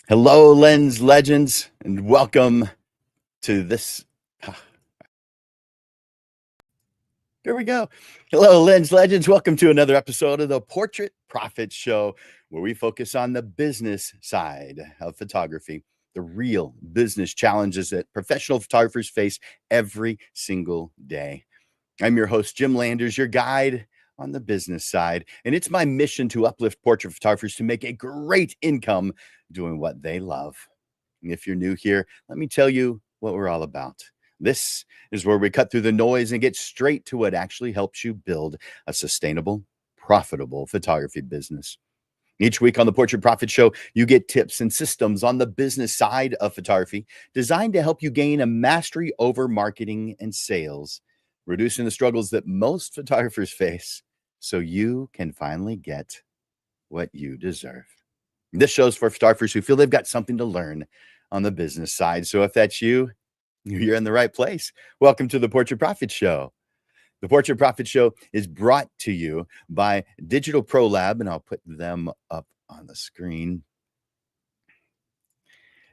Hello, Lens Legends, and welcome to this. There we go. Hello, Lens Legends. Welcome to another episode of the Portrait Profit Show, where we focus on the business side of photography, the real business challenges that professional photographers face every single day. I'm your host, Jim Landers, your guide on the business side, and it's my mission to uplift portrait photographers to make a great income doing what they love. And if you're new here, let me tell you what we're all about. This is where we cut through the noise and get straight to what actually helps you build a sustainable, profitable photography business. Each week on the Portrait Profit Show, you get tips and systems on the business side of photography designed to help you gain a mastery over marketing and sales, reducing the struggles that most photographers face so you can finally get what you deserve. This show's for photographers who feel they've got something to learn on the business side. So if that's you, you're in the right place. Welcome to the Portrait Profit Show. The Portrait Profit Show is brought to you by Digital Pro Lab, and I'll put them up on the screen.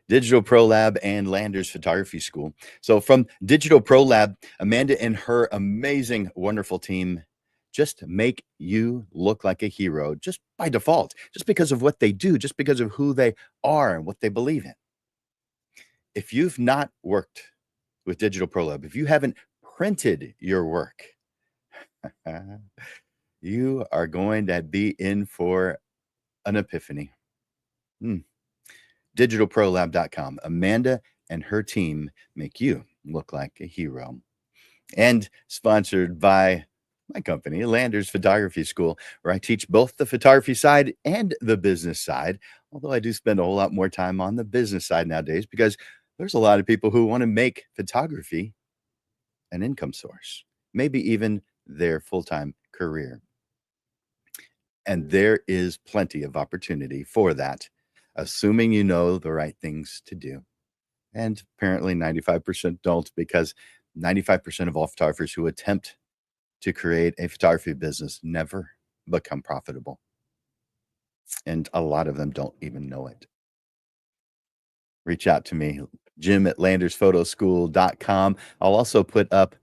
Digital Pro Lab and Landers Photography School. So from Digital Pro Lab, Amanda and her amazing, wonderful team just make you look like a hero just by default, just because of what they do, just because of who they are and what they believe in. If you've not worked with Digital Pro Lab, if you haven't printed your work, you are going to be in for an epiphany. Digitalprolab.com. Amanda and her team make you look like a hero. And sponsored by my company, Landers Photography School, where I teach both the photography side and the business side. Although I do spend a whole lot more time on the business side nowadays because there's a lot of people who want to make photography an income source, maybe even their full-time career. And there is plenty of opportunity for that, assuming you know the right things to do. And apparently 95% don't, because 95% of all photographers who attempt to create a photography business never become profitable. And a lot of them don't even know it. Reach out to me, Jim at landersphotoschool.com. I'll also put up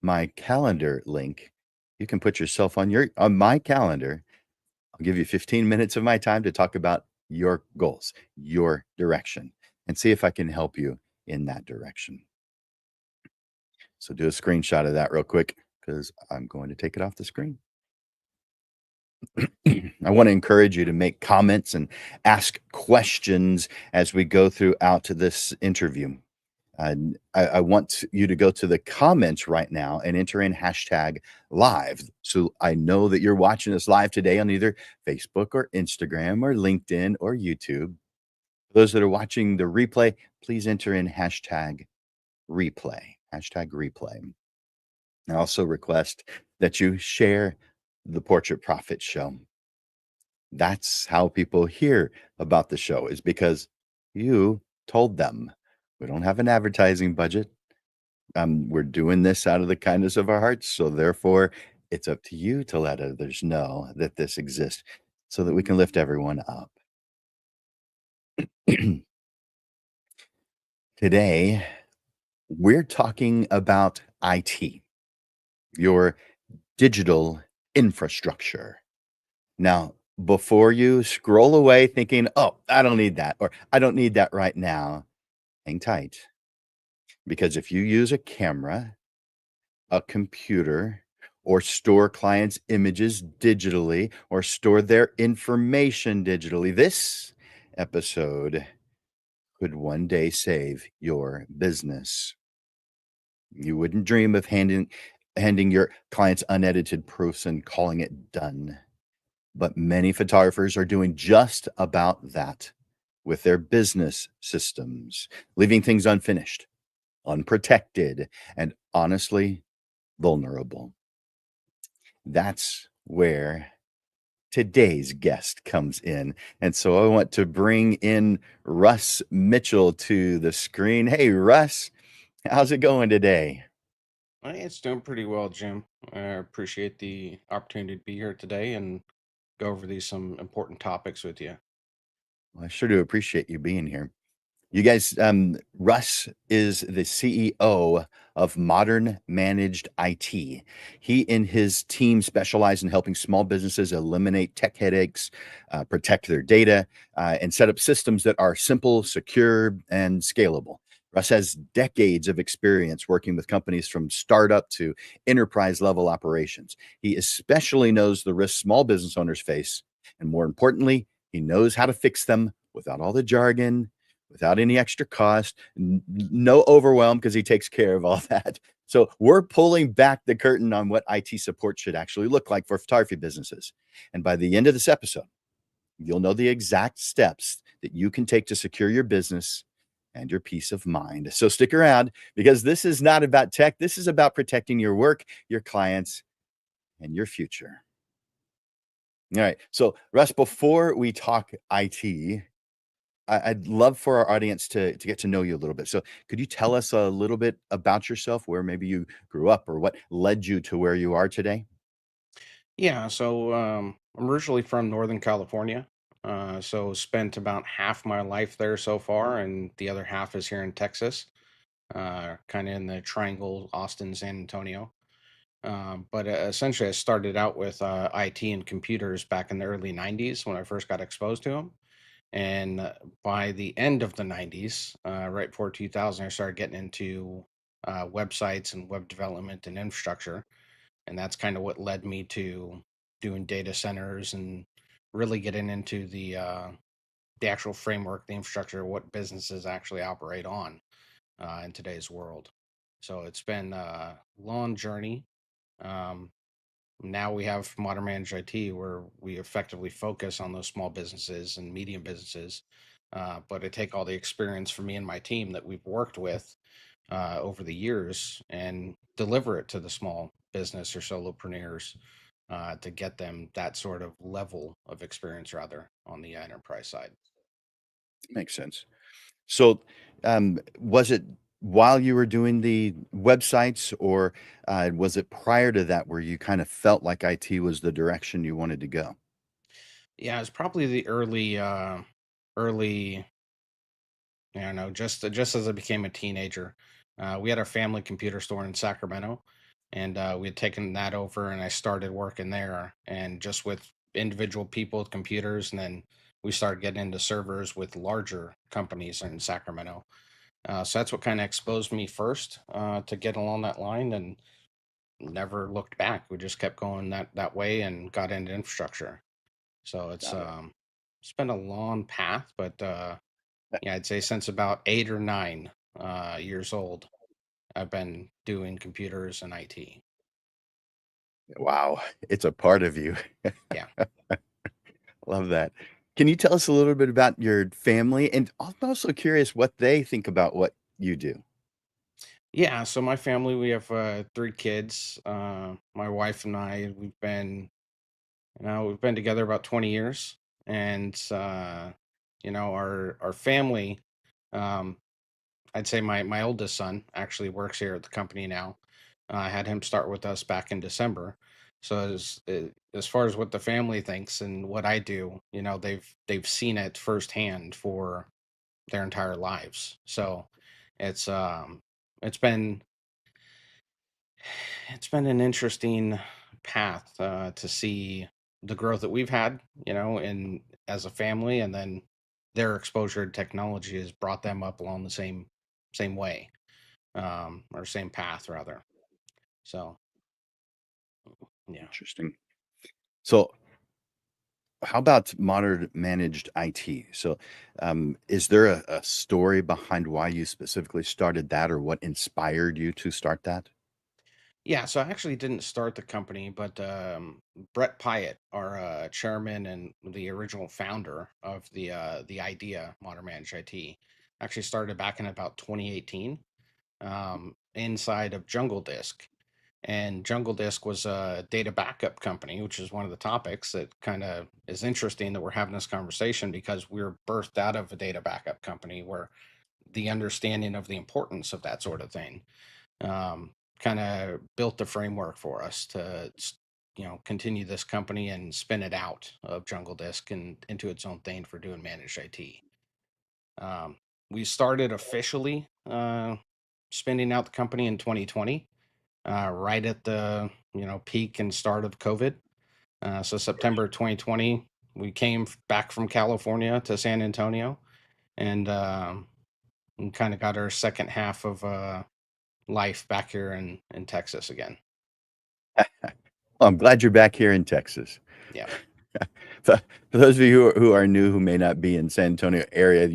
my calendar link. You can put yourself on my calendar. I'll give you 15 minutes of my time to talk about your goals, your direction, and see if I can help you in that direction. So do a screenshot of that real quick because I'm going to take it off the screen. I want to encourage you to make comments and ask questions as we go throughout this interview. I want you to go to the comments right now and enter in hashtag live. So I know that you're watching us live today on either Facebook or Instagram or LinkedIn or YouTube. For those that are watching the replay, please enter in hashtag replay. Hashtag replay. I also request that you share the Portrait Profit Show. That's how people hear about the show, is because you told them. We don't have an advertising budget. We're doing this out of the kindness of our hearts. So therefore, it's up to you to let others know that this exists so that we can lift everyone up. Today, we're talking about IT, your digital infrastructure. Now, before you scroll away thinking, oh, I don't need that, or I don't need that right now, hang tight. Because if you use a camera, a computer, or store clients' images digitally, or store their information digitally, this episode could one day save your business. You wouldn't dream of handing your clients unedited proofs and calling it done. But many photographers are doing just about that with their business systems, leaving things unfinished, unprotected, and honestly vulnerable. That's where today's guest comes in. And so I want to bring in Russ Mitchell to the screen. Hey, Russ, how's it going today? It's doing pretty well, Jim. I appreciate the opportunity to be here today and go over these some important topics with you. Well, I sure do appreciate you being here. You guys, Russ is the CEO of Modern Managed IT. He and his team specialize in helping small businesses eliminate tech headaches, protect their data, and set up systems that are simple, secure, and scalable. Russ has decades of experience working with companies from startup to enterprise level operations. He especially knows the risks small business owners face, and more importantly, he knows how to fix them without all the jargon, without any extra cost, no overwhelm because he takes care of all that. So we're pulling back the curtain on what IT support should actually look like for photography businesses. And by the end of this episode, you'll know the exact steps that you can take to secure your business and your peace of mind. So stick around because this is not about tech. This is about protecting your work, your clients, and your future. All right. So, Russ, before we talk IT, I'd love for our audience to get to know you a little bit. So, could you tell us a little bit about yourself, where maybe you grew up or what led you to where you are today? Yeah, so I'm originally from Northern California. So spent about half my life there so far, and the other half is here in Texas, kind of in the triangle, Austin, San Antonio. But essentially, I started out with IT and computers back in the early 90s when I first got exposed to them. And by the end of the 90s, right before 2000, I started getting into websites and web development and infrastructure. And that's kind of what led me to doing data centers and really getting into the actual framework, the infrastructure, what businesses actually operate on in today's world. So it's been a long journey. Um, Now we have Modern Managed IT where we effectively focus on those small businesses and medium businesses. But I take all the experience from me and my team that we've worked with over the years and deliver it to the small business or solopreneurs to get them that sort of level of experience rather on the enterprise side. Makes sense. So, was it while you were doing the websites, or was it prior to that where you kind of felt like IT was the direction you wanted to go? Yeah, it's probably the early I don't know, just as I became a teenager, we had our family computer store in Sacramento, and we had taken that over, and I started working there, and just with individual people with computers, and then we started getting into servers with larger companies in Sacramento. So that's what kind of exposed me first to get along that line, and never looked back. We just kept going that way and got into infrastructure. So Got it. it's been a long path, but yeah, I'd say since about 8 or 9 years old, I've been doing computers and IT. Wow, it's a part of you. Yeah. Love that. Can you tell us a little bit about your family? And I'm also curious what they think about what you do. Yeah. So my family, we have 3 kids. My wife and I, we've been together about 20 years. And, our family, um, I'd say my oldest son actually works here at the company now. I had him start with us back in December. So as far as what the family thinks and what I do, they've seen it firsthand for their entire lives. So it's um it's been it's been an interesting path to see the growth that we've had, in as a family, and then their exposure to technology has brought them up along the same way, or same path rather. So yeah. Interesting. So, how about modern managed IT? So, is there a story behind why you specifically started that, or what inspired you to start that? Yeah, so I actually didn't start the company, but Brett Pyatt, our chairman and the original founder of the idea Modern Managed IT, actually started back in about 2018 inside of Jungle Disk. And Jungle Disk was a data backup company, which is one of the topics that kind of is interesting that we're having this conversation because we were birthed out of a data backup company where the understanding of the importance of that sort of thing kind of built the framework for us to continue this company and spin it out of Jungle Disk and into its own thing for doing managed IT. Um, we started officially spinning out the company in 2020, right at the peak and start of COVID. So September 2020, we came back from California to San Antonio, and we kind of got our second half of life back here in Texas again. Well, I'm glad you're back here in Texas. Yeah. For those of you who are new, who may not be in San Antonio area,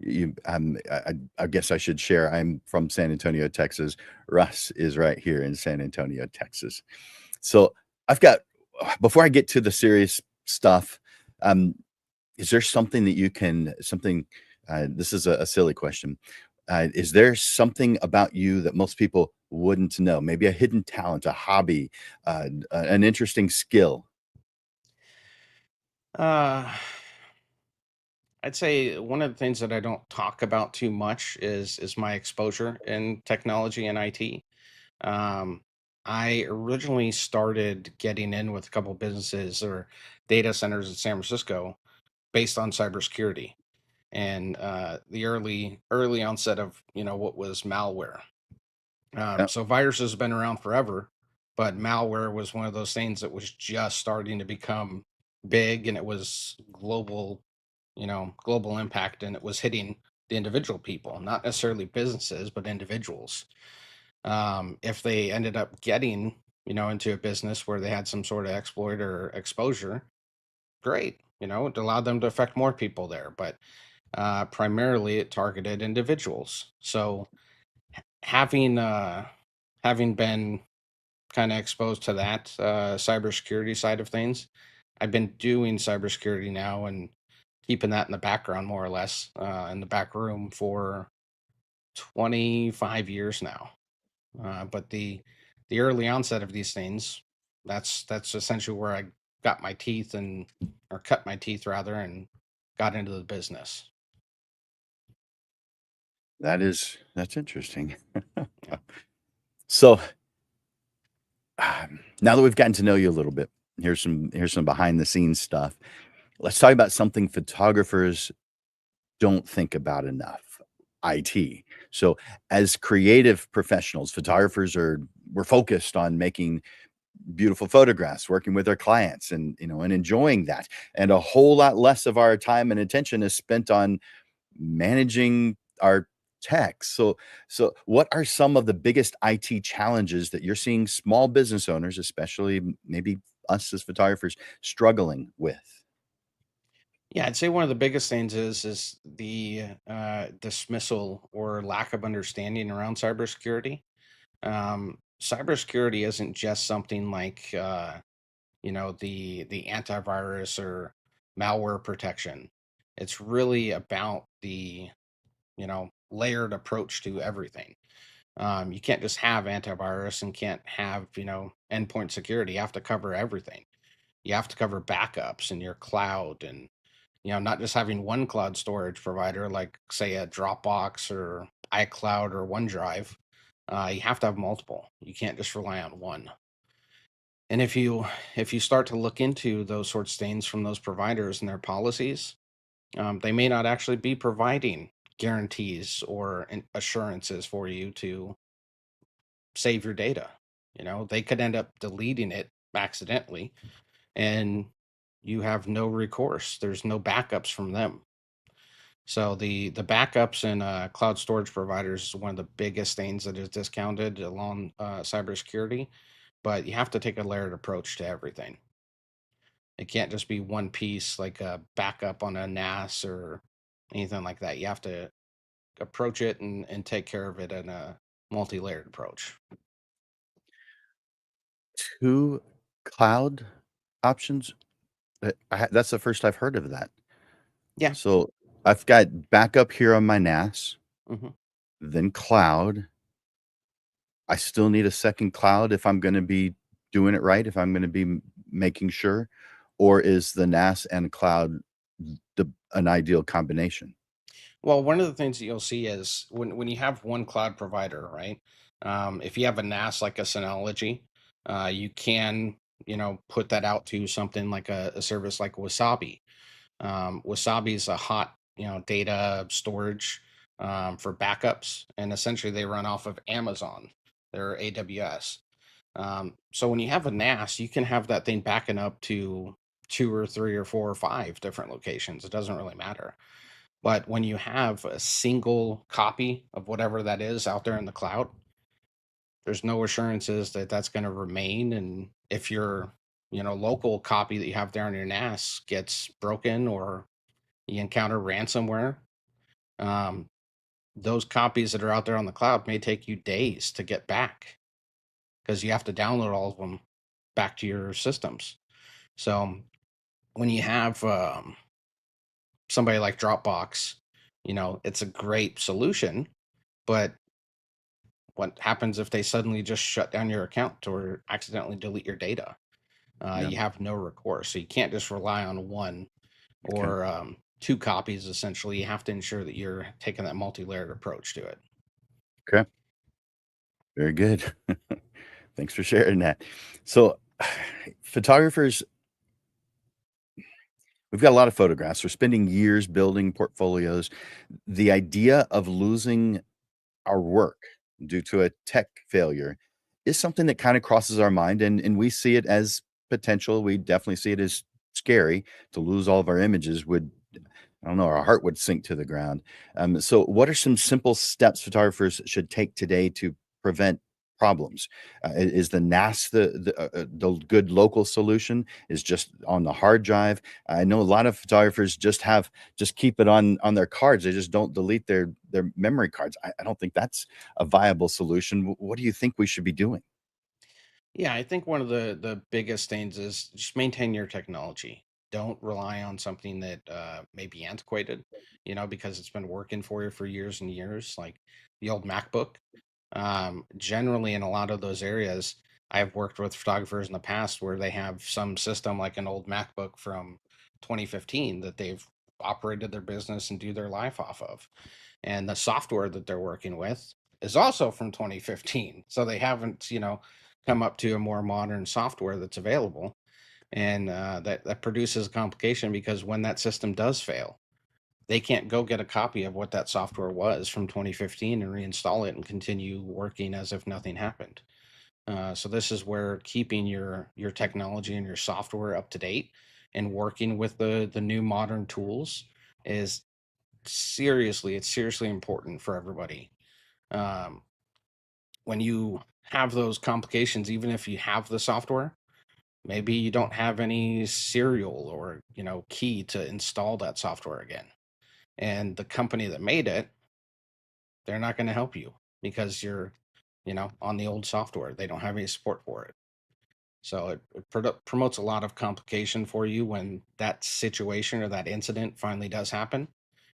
I guess I should share. I'm from San Antonio, Texas. Russ is right here in San Antonio, Texas. So I've got, before I get to the serious stuff, um, is there something that you can, something, this is a silly question. Is there something about you that most people wouldn't know? Maybe a hidden talent, a hobby, an interesting skill? Uh, I'd say one of the things that I don't talk about too much is my exposure in technology and IT. Um, I originally started getting in with a couple businesses or data centers in San Francisco based on cybersecurity and the early onset of what was malware. Yeah, So viruses have been around forever, but malware was one of those things that was just starting to become big, and it was global, global impact, and it was hitting the individual people, not necessarily businesses, but individuals. If they ended up getting, into a business where they had some sort of exploit or exposure, great. It allowed them to affect more people there, but primarily it targeted individuals. So having having been kind of exposed to that cybersecurity side of things, I've been doing cybersecurity now and keeping that in the background more or less in the back room for 25 years now. But the early onset of these things, that's essentially where I got my teeth and or cut my teeth rather and got into the business. that's interesting. Yeah. So now that we've gotten to know you a little bit, here's some behind the scenes stuff. Let's talk about something photographers don't think about enough: IT. So as creative professionals, photographers we're focused on making beautiful photographs, working with our clients and and enjoying that. And a whole lot less of our time and attention is spent on managing our tech. So what are some of the biggest IT challenges that you're seeing small business owners, especially maybe us as photographers, struggling with? Yeah, I'd say one of the biggest things is the dismissal or lack of understanding around cybersecurity. Cybersecurity isn't just something like the antivirus or malware protection. It's really about the layered approach to everything. You can't just have antivirus and can't have endpoint security. You have to cover everything. You have to cover backups in your cloud and not just having one cloud storage provider like say a Dropbox or iCloud or OneDrive. You have to have multiple. You can't just rely on one. And if you start to look into those sorts of things from those providers and their policies, they may not actually be providing guarantees or assurances for you to save your data. They could end up deleting it accidentally, and you have no recourse. There's no backups from them. So the backups and cloud storage providers is one of the biggest things that is discounted along cybersecurity. But you have to take a layered approach to everything. It can't just be one piece like a backup on a NAS or anything like that. You have to approach it and take care of it in a multi-layered approach. Two cloud options? That's the first I've heard of that. Yeah. So I've got backup here on my NAS, Hmm. then cloud. I still need a second cloud if I'm gonna be doing it right, if I'm gonna be making sure, or is the NAS and cloud an ideal combination? Well, one of the things that you'll see is when you have one cloud provider, right? If you have a NAS like a Synology, you can put that out to something like a service like Wasabi. Wasabi is a hot, data storage for backups, and essentially they run off of Amazon, their AWS. So when you have a NAS, you can have that thing backing up to two or three or four or five different locations. It doesn't really matter. But when you have a single copy of whatever that is out there in the cloud, there's no assurances that that's going to remain. And if your, local copy that you have there on your NAS gets broken or you encounter ransomware, um, those copies that are out there on the cloud may take you days to get back because you have to download all of them back to your systems. So when you have somebody like Dropbox, it's a great solution. But what happens if they suddenly just shut down your account or accidentally delete your data? Yeah. You have no recourse. So you can't just rely on one Okay. or two copies. Essentially, you have to ensure that you're taking that multi-layered approach to it. Okay. Very good. Thanks for sharing that. So, photographers, we've got a lot of photographs. We're spending years building portfolios. The idea of losing our work due to a tech failure is something that kind of crosses our mind, and we see it as potential. We definitely see it as scary to lose all of our images. Would I don't know, our heart would sink to the ground. So, what are some simple steps photographers should take today to prevent problems? Is the NAS the good local solution? Is just on the hard drive? I know a lot of photographers just keep it on their cards. They just don't delete their memory cards. I don't think that's a viable solution. What do you think we should be doing? Yeah, I think one of the biggest things is just maintain your technology. Don't rely on something that may be antiquated, because it's been working for you for years and years, like the old MacBook. Generally, in a lot of those areas, I've worked with photographers in the past where they have some system like an old MacBook from 2015 that they've operated their business and do their life off of. And the software that they're working with is also from 2015. So they haven't, come up to a more modern software that's available. And that produces complication because when that system does fail, they can't go get a copy of what that software was from 2015 and reinstall it and continue working as if nothing happened. So this is where keeping your technology and your software up to date and working with the new modern tools is it's seriously important for everybody. Um, when you have those complications, even if you have the software, maybe you don't have any serial or key to install that software again, and the company that made it, they're not going to help you because you're on the old software. They don't have any support for it. So it promotes a lot of complication for you when that situation or that incident finally does happen,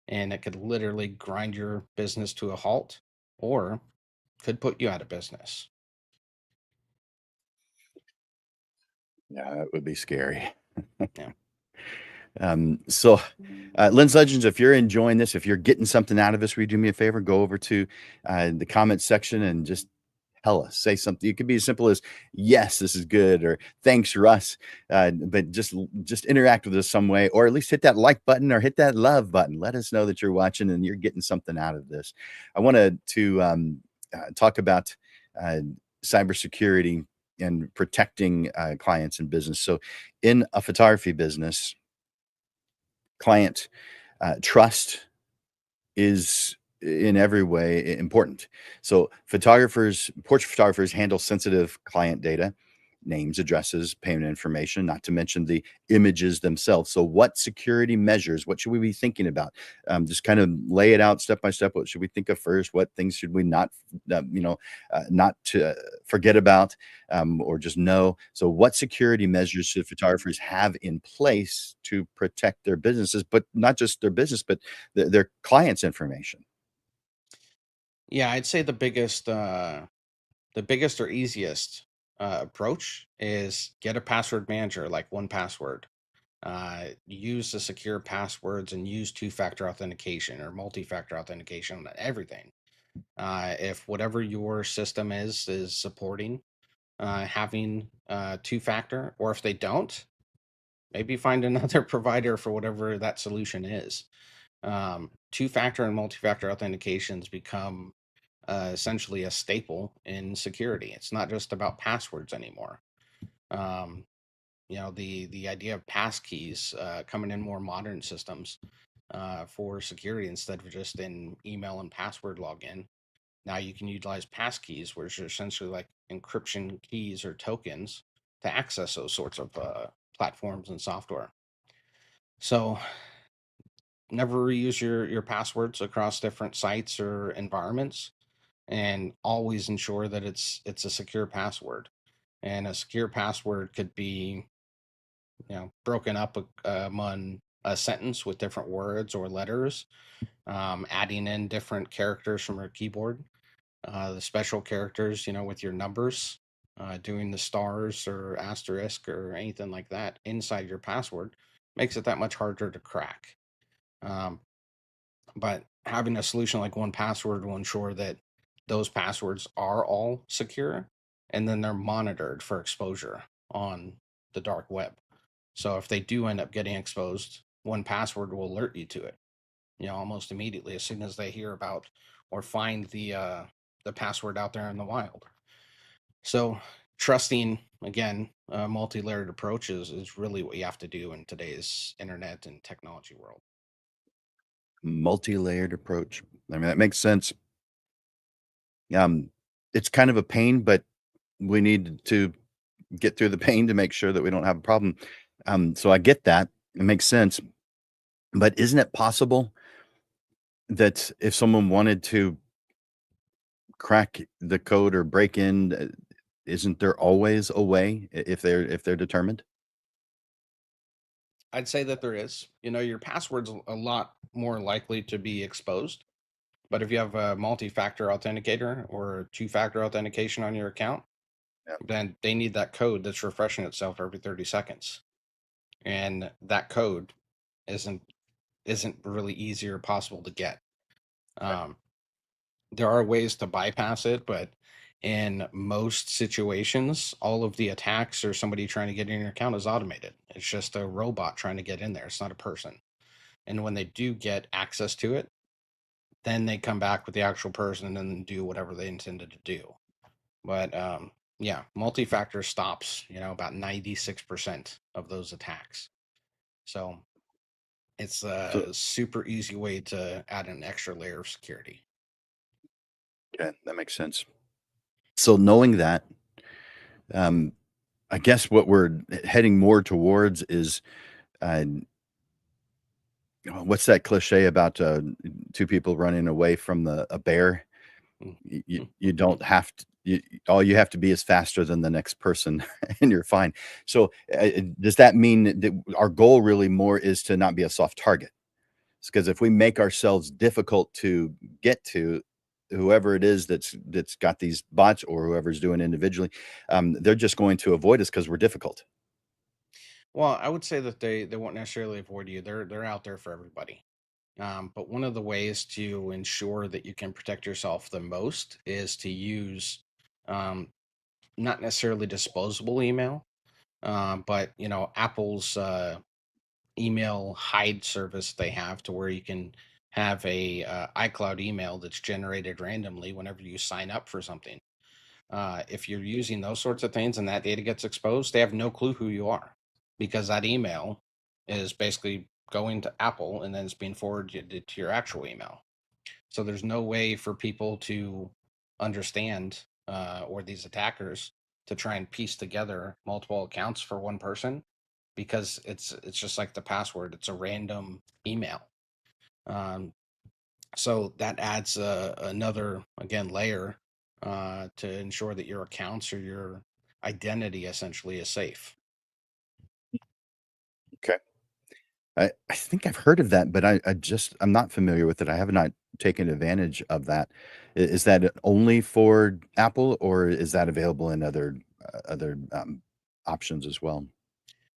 and it could literally grind your business to a halt or could put you out of business. Yeah, that would be scary. Yeah. So, Lens Legends, if you're enjoying this, if you're getting something out of this, will you do me a favor? Go over to the comment section and just tell us. Say something. It could be as simple as "Yes, this is good," or "Thanks, Russ." But just interact with us some way, or at least hit that like button or hit that love button. Let us know that you're watching and you're getting something out of this. I wanted to talk about uh, cybersecurity and protecting clients and business. So, in a photography business, client trust is in every way important. So portrait photographers handle sensitive client data, names, addresses, payment information, not to mention the images themselves. So what security measures, what should we be thinking about? Just kind of lay it out step by step. What should we think of first? What things should we not to forget about or just know? So what security measures should photographers have in place to protect their businesses, but not just their business, but their clients' information? Yeah, I'd say the biggest or easiest approach is get a password manager like 1Password. Use the secure passwords and use two-factor authentication or multi-factor authentication on everything. If whatever your system is supporting having two-factor, or if they don't, maybe find another provider for whatever that solution is. Two-factor and multi-factor authentications become essentially a staple in security. It's not just about passwords anymore. Um, the idea of passkeys coming in more modern systems for security instead of just in email and password login. Now you can utilize passkeys, which are essentially like encryption keys or tokens to access those sorts of platforms and software. So never reuse your passwords across different sites or environments, and always ensure that it's a secure password. And a secure password could be, broken up among a sentence with different words or letters, adding in different characters from your keyboard, the special characters, with your numbers, doing the stars or asterisk or anything like that inside your password makes it that much harder to crack. Um, but having a solution like 1Password will ensure that those passwords are all secure, and then they're monitored for exposure on the dark web. So if they do end up getting exposed, 1Password will alert you to it, almost immediately as soon as they hear about or find the password out there in the wild. So trusting, again, multi-layered approaches is really what you have to do in today's internet and technology world. Multi-layered approach. I mean, that makes sense. Um, it's kind of a pain, but we need to get through the pain to make sure that we don't have a problem. So I get that. It makes sense. But isn't it possible that if someone wanted to crack the code or break in, isn't there always a way if they're determined? I'd say that there is. Your password's a lot more likely to be exposed. But if you have a multi-factor authenticator or two-factor authentication on your account, Yeah, then they need that code that's refreshing itself every 30 seconds. And that code isn't isn't really easy or possible to get. right. Um, there are ways to bypass it, but in most situations, all of the attacks or somebody trying to get in your account is automated. It's just a robot trying to get in there. It's not a person. And when they do get access to it, then they come back with the actual person and do whatever they intended to do. But yeah, multi-factor stops, about 96% of those attacks. So it's So, a super easy way to add an extra layer of security. okay, that makes sense. So knowing that, um, I guess what we're heading more towards is, uh, what's that cliche about, 2 people running away from a bear? You don't have to all you have to be is faster than the next person, and you're fine. So, does that mean that our goal really more is to not be a soft target? Because if we make ourselves difficult to get to, whoever it is that's got these bots or whoever's doing individually, they're just going to avoid us because 'cause we're difficult. Well, I would say that they won't necessarily avoid you. They're out there for everybody. But one of the ways to ensure that you can protect yourself the most is to use um, not necessarily disposable email, but Apple's email hide service they have to where you can have a iCloud email that's generated randomly whenever you sign up for something. If you're using those sorts of things and that data gets exposed, they have no clue who you are because that email is basically going to Apple and then it's being forwarded to your actual email. So there's no way for people to understand or these attackers to try and piece together multiple accounts for one person because it's just like the password. It's a random email. Um, so that adds another again layer to ensure that your accounts or your identity essentially is safe. Okay. I think I've heard of that, but I'm not familiar with it. I have not taken advantage of that. Is that only for Apple, or is that available in other options as well?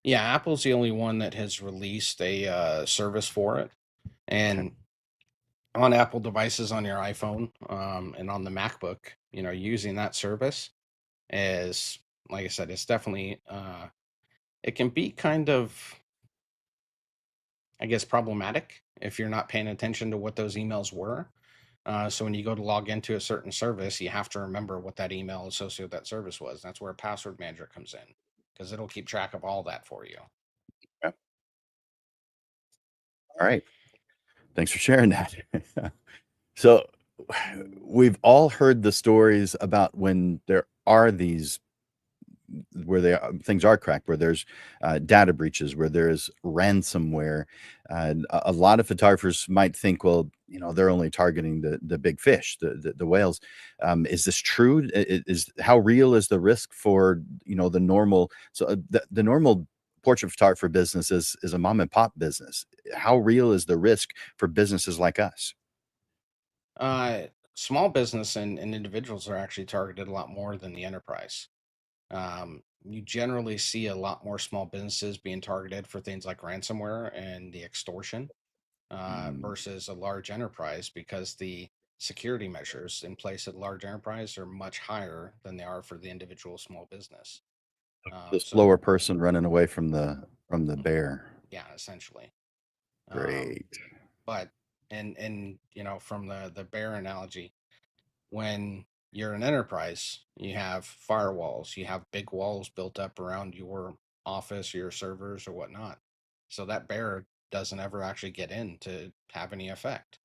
Yeah, Apple's the only one that has released a service for it, Okay. and on Apple devices on your iPhone and on the MacBook, using that service is like I said, it's definitely it can be kind of, I guess, problematic if you're not paying attention to what those emails were. So when you go to log into a certain service, you have to remember what that email associated with that service was. That's where a password manager comes in, because it'll keep track of all that for you. Yeah. All right. Thanks for sharing that. So we've all heard the stories about when there are these where things are cracked, where there's data breaches, where there's ransomware. A lot of photographers might think, well, they're only targeting the big fish, the whales. Is this true? Is how real is the risk for the normal? So the normal portrait photographer business is a mom and pop business. How real is the risk for businesses like us? Uh, Small business and individuals are actually targeted a lot more than the enterprise. You generally see a lot more small businesses being targeted for things like ransomware and the extortion Mm, versus a large enterprise, because the security measures in place at large enterprise are much higher than they are for the individual small business. the slower So person running away from the bear. yeah, essentially. Um, Great. but and from the bear analogy, when you're an enterprise, you have firewalls, you have big walls built up around your office or your servers or whatnot. So that bear doesn't ever actually get in to have any effect.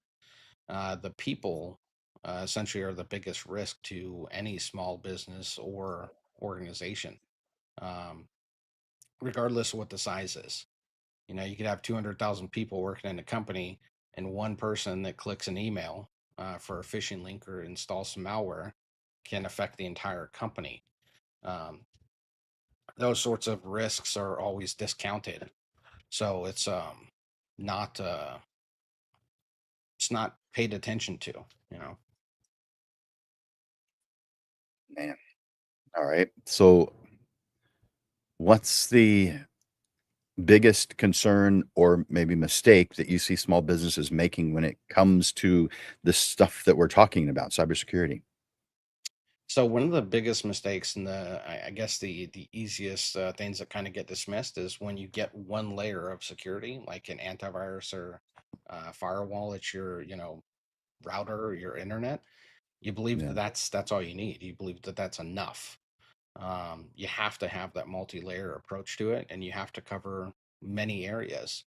The people essentially are the biggest risk to any small business or organization, um, regardless of what the size is. You could have 200,000 people working in a company, and one person that clicks an email for a phishing link or installs some malware can affect the entire company. Um, those sorts of risks are always discounted, so not it's not paid attention to. You know, Man. All right. So what's the biggest concern or maybe mistake that you see small businesses making when it comes to the stuff that we're talking about, cybersecurity? so one of the biggest mistakes and I guess the easiest things that kind of get dismissed is when you get one layer of security, like an antivirus or firewall at your router or your internet. You believe Yeah. that that's all you need. You believe that that's enough. You have to have that multi-layer approach to it, and you have to cover many areas.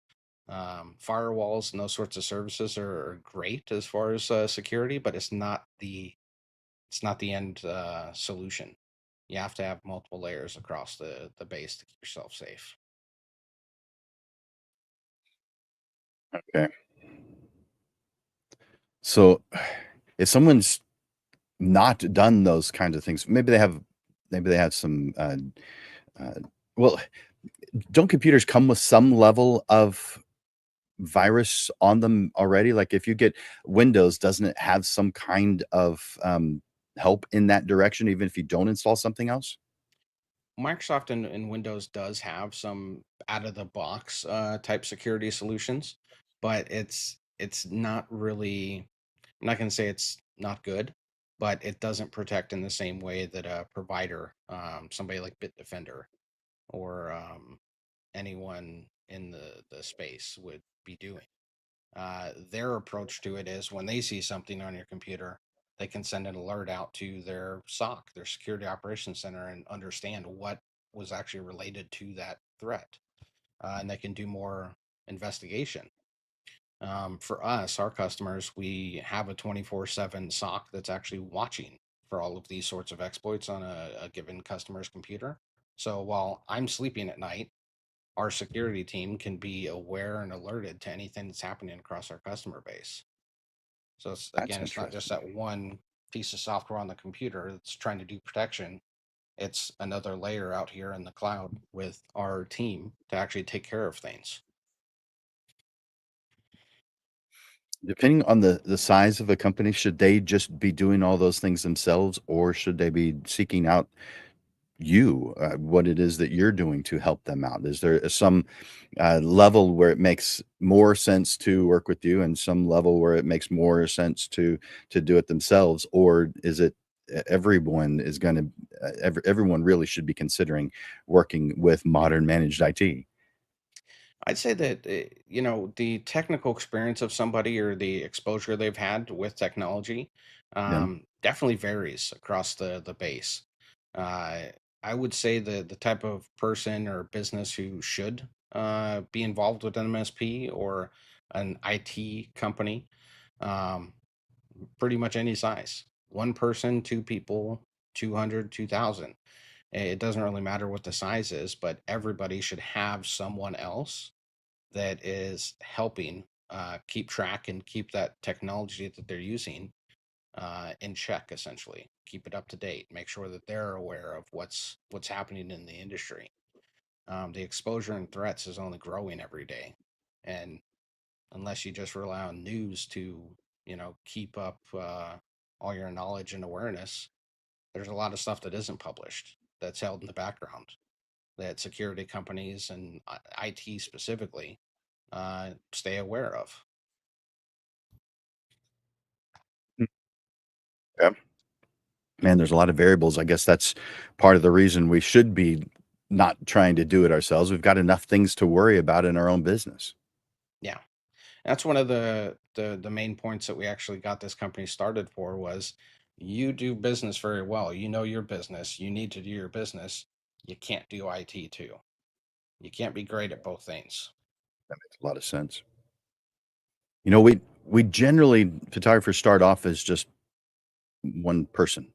Firewalls and those sorts of services are great as far as security, but it's not the end solution. You have to have multiple layers across the base to keep yourself safe. Okay. So if someone's not done those kinds of things, maybe they have some uh, well, don't computers come with some level of virus on them already? Like if you get Windows, doesn't it have some kind of help in that direction, even if you don't install something else? Microsoft and Windows does have some out of the box type security solutions, but it's not really. I'm not going to say it's not good, but it doesn't protect in the same way that a provider, somebody like Bitdefender or anyone in the space would be doing. Their approach to it is when they see something on your computer, they can send an alert out to their SOC, their Security Operations Center, and understand what was actually related to that threat. And they can do more investigation. For us, our customers, we have a 24/7 SOC that's actually watching for all of these sorts of exploits on a given customer's computer. So while I'm sleeping at night, our security team can be aware and alerted to anything that's happening across our customer base. So it's That's again, it's not just interesting. that one piece of software on the computer that's trying to do protection. It's another layer out here in the cloud with our team to actually take care of things. Depending on the size of a company, should they just be doing all those things themselves, or should they be seeking out what it is that you're doing to help them out? Is there some level where it makes more sense to work with you, and some level where it makes more sense to do it themselves, or is it everyone is going to everyone really should be considering working with modern managed IT. I'd say that the technical experience of somebody or the exposure they've had with technology Yeah. definitely varies across the base. Uh, I would say the type of person or business who should be involved with an MSP or an IT company, um, pretty much any size. One person, two people, 200, 2,000. It doesn't really matter what the size is, but everybody should have someone else that is helping keep track and keep that technology that they're using in check, essentially keep it up to date, make sure that they're aware of what's happening in the industry. The exposure and threats is only growing every day, and unless you just rely on news to keep up all your knowledge and awareness, there's a lot of stuff that isn't published that's held in the background that security companies and IT specifically stay aware of. Yeah. Man, there's a lot of variables. I guess that's part of the reason we should be not trying to do it ourselves. We've got enough things to worry about in our own business. Yeah, that's one of the main points that we actually got this company started for was you do business very well. You know your business. You need to do your business. You can't do IT too. You can't be great at both things. That makes a lot of sense. You know, we generally photographers start off as just one person.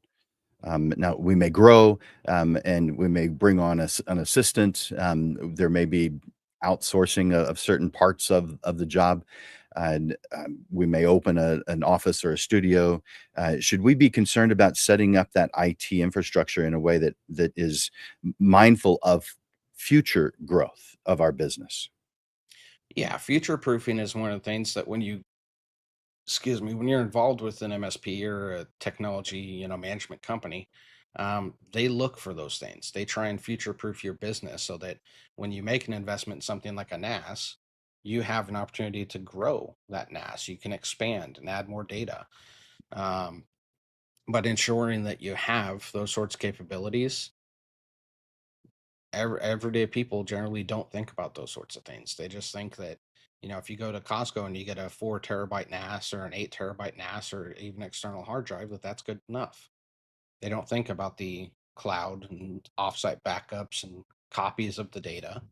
Now we may grow, and we may bring on an assistant. There may be outsourcing of certain parts of the job, and we may open an office or a studio. Should we be concerned about setting up that IT infrastructure in a way that is mindful of future growth of our business? Yeah, future proofing is one of the things that when you're involved with an MSP or a technology, management company, they look for those things. They try and future proof your business so that when you make an investment in something like a NAS, you have an opportunity to grow that NAS. You can expand and add more data. Um, but ensuring that you have those sorts of capabilities, everyday people generally don't think about those sorts of things. They just think that, if you go to Costco and you get a 4 terabyte NAS or an 8 terabyte NAS or even external hard drive, that's good enough. They don't think about the cloud and offsite backups and copies of the data.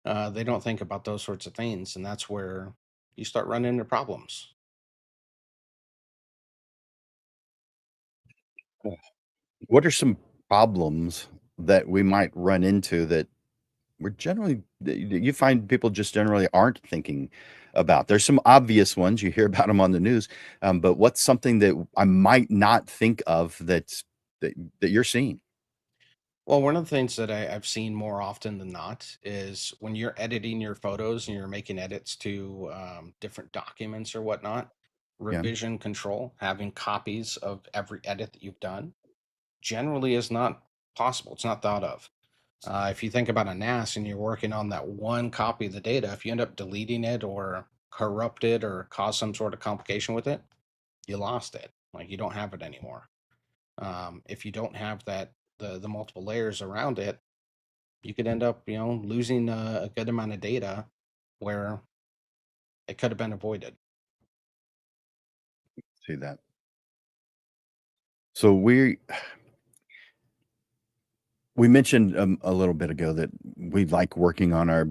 They don't think about those sorts of things. And that's where you start running into problems. What are some problems that we might run into that we're generally that you find people just generally aren't thinking about? There's some obvious ones, you hear about them on the news, but what's something that I might not think of that you're seeing? Well, one of the things that I've seen more often than not is when you're editing your photos and you're making edits to different documents or whatnot, Yeah, revision control, having copies of every edit that you've done generally is not possible. It's not thought of. If you think about a NAS and you're working on that one copy of the data, if you end up deleting it or corrupt it or cause some sort of complication with it, you lost it. Like you don't have it anymore. If you don't have the multiple layers around it, you could end up losing a good amount of data where it could have been avoided. see that. So we mentioned a little bit ago that we like working on our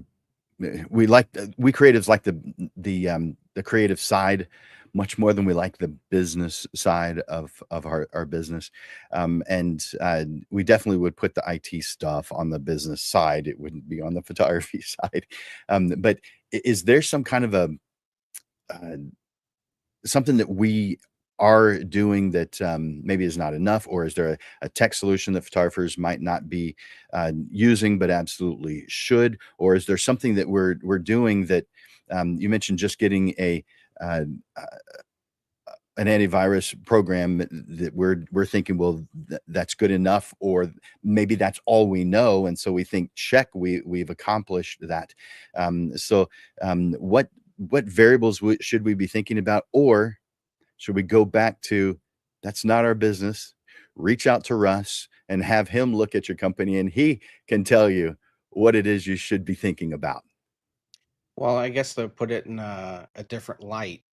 we like we creatives like the creative side much more than we like the business side of our business, and we definitely would put the IT stuff on the business side. It wouldn't be on the photography side, but is there some kind of a uh, something that we are doing that maybe is not enough, or is there a tech solution that photographers might not be using but absolutely should, or is there something that we're doing that you mentioned just getting uh, an antivirus program that we're thinking, well, that's good enough, or maybe that's all we know, and so we think, check, we've accomplished that. What variables should we be thinking about, or should we go back to that's not our business? reach out to Russ and have him look at your company, and he can tell you what it is you should be thinking about. Well, I guess to put it in a different light,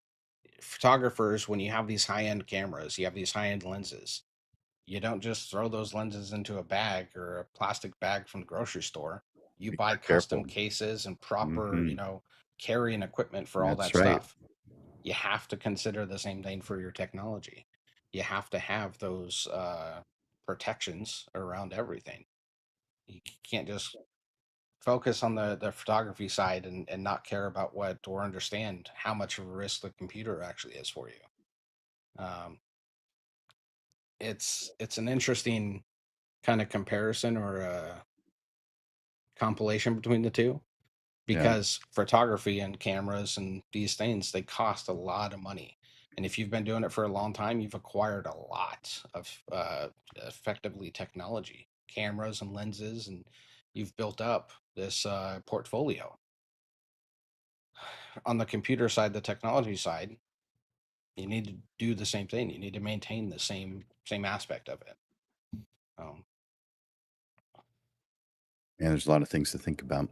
photographers, when you have these high end cameras, you have these high end lenses. You don't just throw those lenses into a bag or a plastic bag from the grocery store. You Be buy custom careful. cases and proper, Hmm. carrying equipment for all That's that right. stuff. You have to consider the same thing for your technology. You have to have those protections around everything. You can't just focus on the photography side and not care about what or understand how much of a risk the computer actually is for you. Um, it's an interesting kind of comparison or a compilation between the two Yeah. because photography and cameras and these things they cost a lot of money, and if you've been doing it for a long time you've acquired a lot of effectively technology, cameras and lenses, and you've built up this portfolio. On the computer side, the technology side, you need to do the same thing. You need to maintain the same aspect of it. um, And there's a lot of things to think about.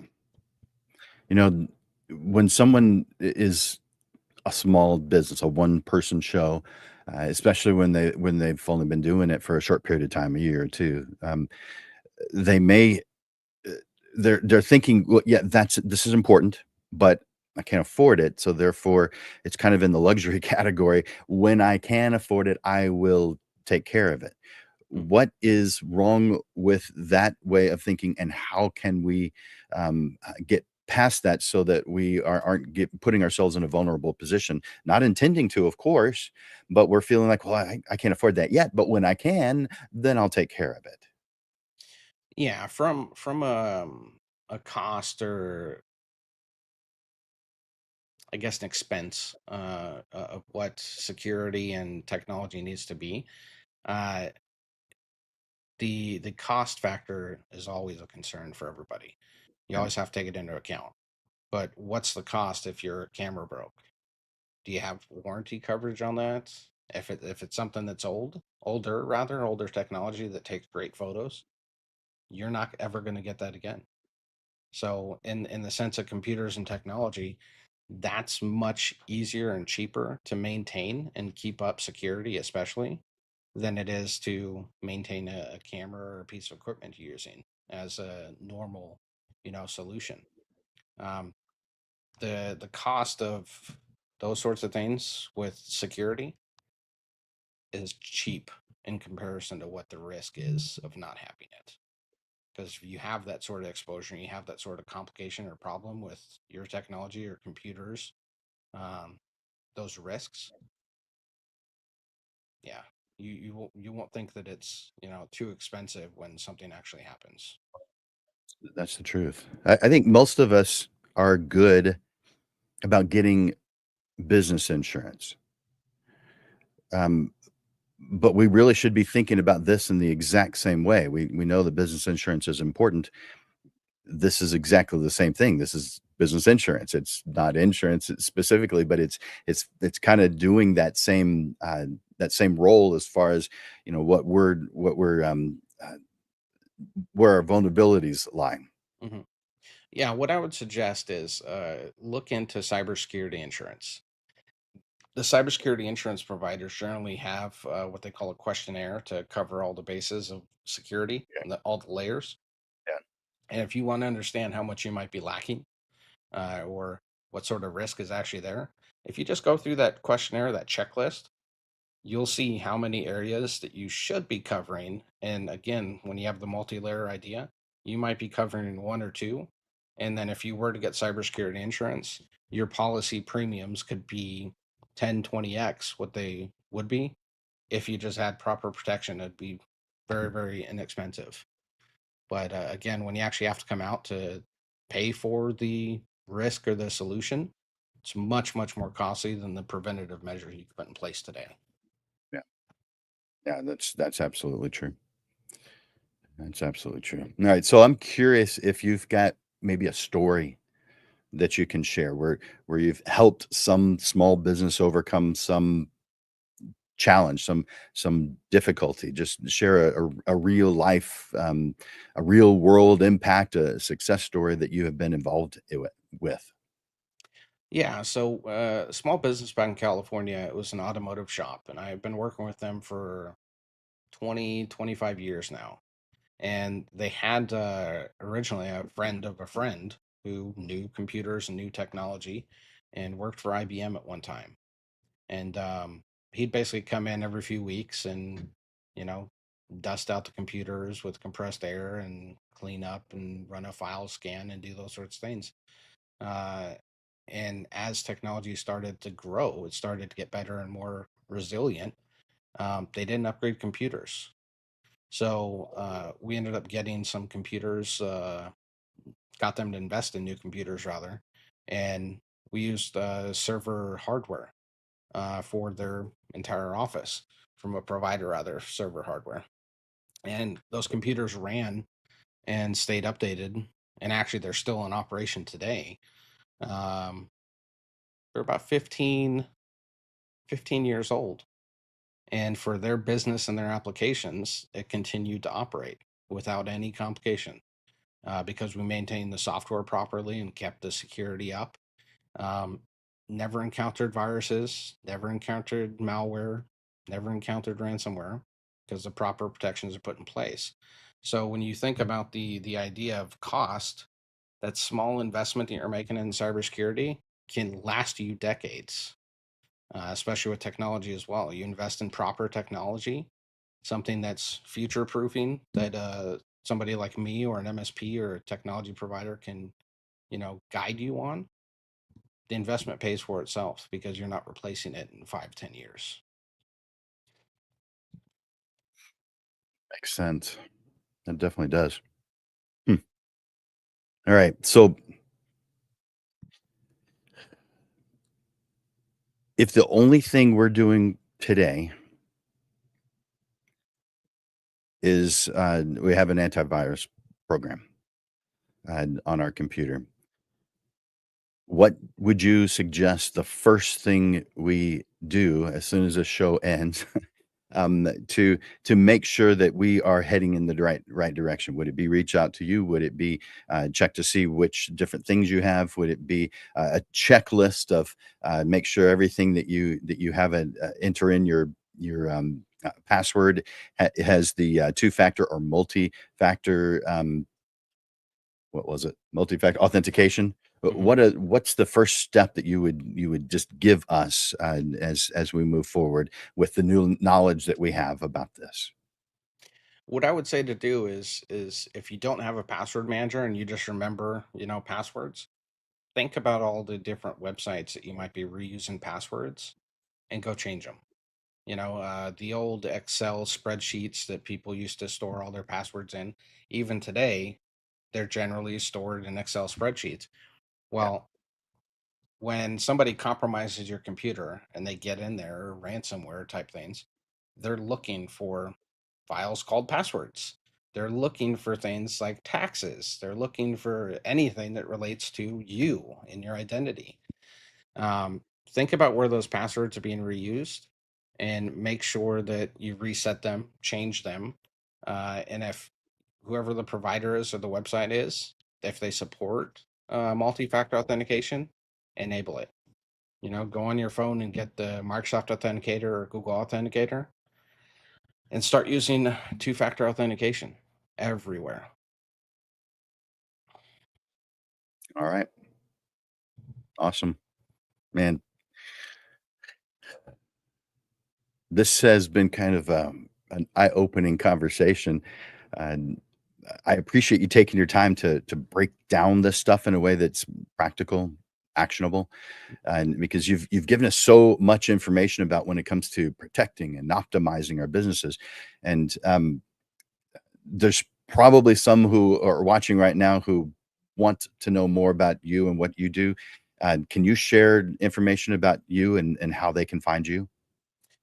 You know, when someone is a small business, a one-person show, especially when they've only been doing it for a short period of time, a year or two, they may uh, they're thinking, well, yeah, this is important, but I can't afford it, so therefore it's kind of in the luxury category. When I can afford it, I will take care of it. mm. What is wrong with that way of thinking, and how can we get past that so that we aren't putting ourselves in a vulnerable position? Not intending to, of course, but we're feeling like, well, I can't afford that yet, but when I can, then I'll take care of it. Yeah, from a cost or I guess an expense of what security and technology needs to be. Uh, the cost factor is always a concern for everybody. You Yeah. always have to take it into account. But what's the cost if your camera broke? Do you have warranty coverage on that? If it's something that's older technology that takes great photos, you're not ever going to get that again. So in the sense of computers and technology, that's much easier and cheaper to maintain and keep up security, especially than it is to maintain a camera or a piece of equipment you're using as a normal, solution. Um, the cost of those sorts of things with security is cheap in comparison to what the risk is of not having it. Because if you have that sort of exposure, and you have that sort of complication or problem with your technology or computers, um, those risks, yeah, you won't think that it's too expensive when something actually happens. That's the truth. I think most of us are good about getting business insurance. Um, but we really should be thinking about this in the exact same way. We know that business insurance is important. This is exactly the same thing. This is business insurance. It's not insurance specifically, but it's kind of doing that same role as far as where our vulnerabilities lie. Hmm. Yeah, what I would suggest is look into cybersecurity insurance. The cybersecurity insurance providers generally have what they call a questionnaire to cover all the bases of security Yeah, and all the layers. yeah. And if you want to understand how much you might be lacking or what sort of risk is actually there, if you just go through that questionnaire, that checklist, you'll see how many areas that you should be covering. And again, when you have the multi-layer idea, you might be covering one or two. And then if you were to get cybersecurity insurance, your policy premiums could be 10, 20x what they would be. If you just had proper protection, it'd be very, very inexpensive. But again, when you actually have to come out to pay for the risk or the solution, it's much, much more costly than the preventative measures you can put in place today. Yeah, yeah, that's absolutely true. That's absolutely true. All right, so I'm curious if you've got maybe a story that you can share where you've helped some small business overcome some challenge, some difficulty. Just share a real life, a real world impact, a success story that you have been involved with. Yeah, so small business back in California, it was an automotive shop, and I've been working with them for 20, 25 years now. And they had originally a friend of a friend who knew computers and knew technology and worked for IBM at one time. And he'd basically come in every few weeks and, you know, dust out the computers with compressed air and clean up and run a file scan and do those sorts of things. Uh, and as technology started to grow, it started to get better and more resilient. They didn't upgrade computers. So we ended up getting some computers, got them to invest in new computers rather, and we used server hardware for their entire office from a provider rather server hardware. And those computers ran and stayed updated, and actually they're still in operation today. Um, they're about 15 years old. And for their business and their applications, it continued to operate without any complication. Because we maintained the software properly and kept the security up. Um, Never encountered viruses, never encountered malware, never encountered ransomware because the proper protections are put in place. So when you think about the idea of cost, that small investment that you're making in cybersecurity can last you decades, especially with technology as well. You invest in proper technology, something that's future proofing that somebody like me or an MSP or a technology provider can, guide you on. The investment pays for itself because you're not replacing it in 5, 10 years. Makes sense. That definitely does. Hmm. All right. So if the only thing we're doing today is we have an antivirus program on our computer, what would you suggest the first thing we do as soon as the show ends to make sure that we are heading in the right direction? Would it be reach out to you? Would it be check to see which different things you have? Would it be a checklist of make sure everything that you have enter in your password has the two-factor or multi-factor what was it? Multi-factor authentication? Mhm. What's the first step that you would just give us, as we move forward with the new knowledge that we have about this? What I would say to do is if you don't have a password manager and you just remember, passwords, think about all the different websites that you might be reusing passwords and go change them. The old Excel spreadsheets that people used to store all their passwords in, even today, they're generally stored in Excel spreadsheets. Yeah, Well, when somebody compromises your computer and they get in there, or ransomware type things, they're looking for files called passwords. They're looking for things like taxes. They're looking for anything that relates to you and your identity. Um, think about where those passwords are being reused and make sure that you reset them, change them. And if whoever the provider is or the website is, if they support multi factor authentication, enable it. Go on your phone and get the Microsoft Authenticator or Google Authenticator and start using two-factor authentication everywhere. all right, awesome. Man, this has been kind of, an eye-opening conversation, and I appreciate you taking your time to break down this stuff in a way that's practical, actionable, and because you've given us so much information about when it comes to protecting and optimizing our businesses, and, there's probably some who are watching right now who want to know more about you and what you do. Can you share information about you and how they can find you?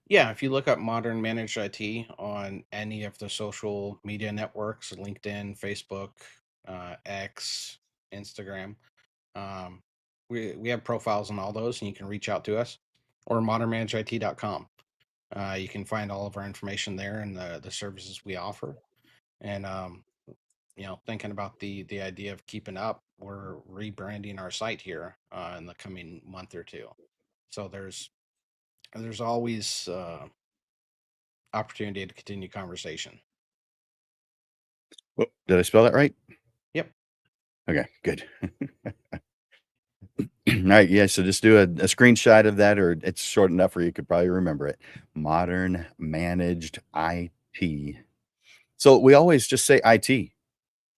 Yeah, if you look up modern managed IT on any of the social media networks, LinkedIn, Facebook, X, Instagram, um, we have profiles on all those, and you can reach out to us or modernmanageit.com. You can find all of our information there and the services we offer. And thinking about the idea of keeping up, we're rebranding our site here in the coming month or two. So there's always opportunity to continue conversation. Oh, did I spell that right? Yep. Okay, good. All right, yeah, so just do a screenshot of that, or it's short enough where you could probably remember it. Modern Managed IT. So we always just say IT.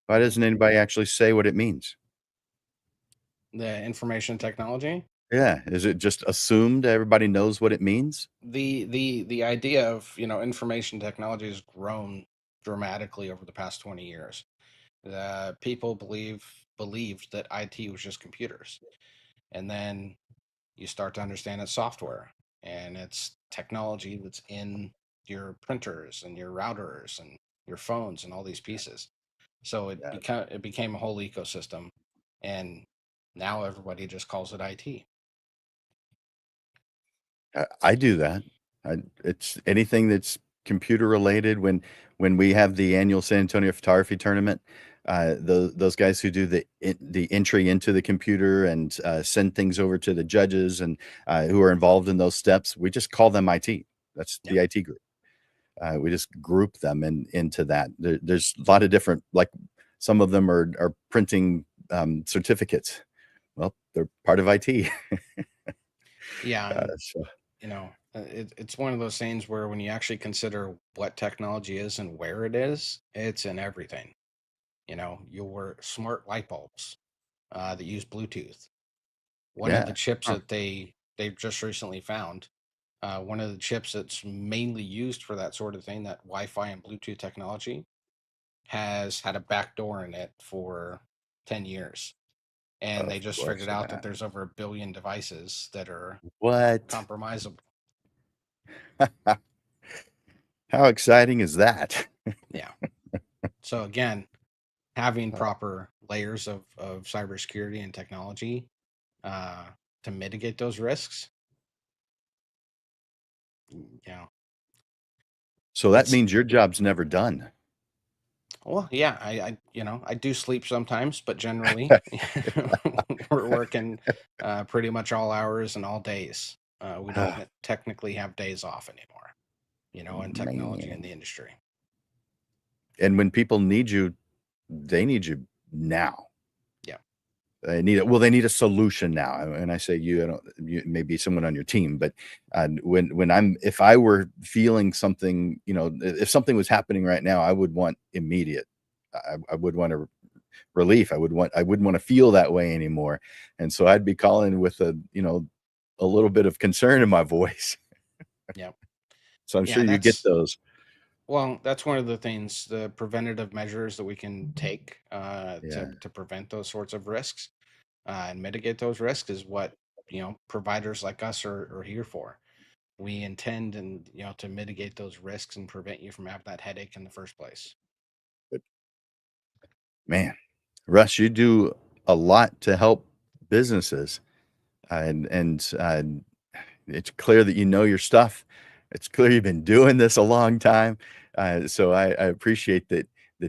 Why Mhm. doesn't anybody actually say what it means? The information technology. Yeah, is it just assumed everybody knows what it means? The idea of information technology has grown dramatically over the past 20 years. People believed that IT was just computers, and then you start to understand it's software and it's technology that's in your printers and your routers and your phones and all these pieces. So Yeah, it became a whole ecosystem, and now everybody just calls it IT. I do that. It's anything that's computer related. When we have the annual San Antonio photography tournament, those guys who do the entry into the computer and send things over to the judges and who are involved in those steps, we just call them IT. That's Yeah. the IT group. We just group them into that. There's a lot of different, like some of them are printing certificates. Well, they're part of IT. Yeah, and So it's one of those things where when you actually consider what technology is and where it is, it's in everything. Your smart light bulbs that use Bluetooth. One of the yeah. chips Huh. that they've just recently found, one of the chips that's mainly used for that sort of thing, that Wi-Fi and Bluetooth technology, has had a back door in it for 10 years. And they Of just course figured it out that has. there's over 1 billion devices that are What? compromisable. How exciting is that? Yeah. So again, having proper layers of cybersecurity and technology uh, to mitigate those risks, you know, So that it's means your job's never done. well, yeah, I do sleep sometimes, but generally we're working pretty much all hours and all days. We don't Ah, technically have days off anymore, in technology in man. the industry. And when people need you, they need you now. Yeah. They need it. Well, they need a solution now. And I say you, I don't, you maybe someone on your team, but if I were feeling something, if something was happening right now, I would want immediate. I would want a relief. I wouldn't want to feel that way anymore. And so I'd be calling with a little bit of concern in my voice. Yeah. So I'm sure Yeah. you get those. That's one of the things, the preventative measures that we can take Yeah. to prevent those sorts of risks and mitigate those risks is what, providers like us are here for. We intend and, to mitigate those risks and prevent you from having that headache in the first place. But man, Russ, you do a lot to help businesses. And it's clear that you know your stuff. It's clear you've been doing this a long time. So I appreciate that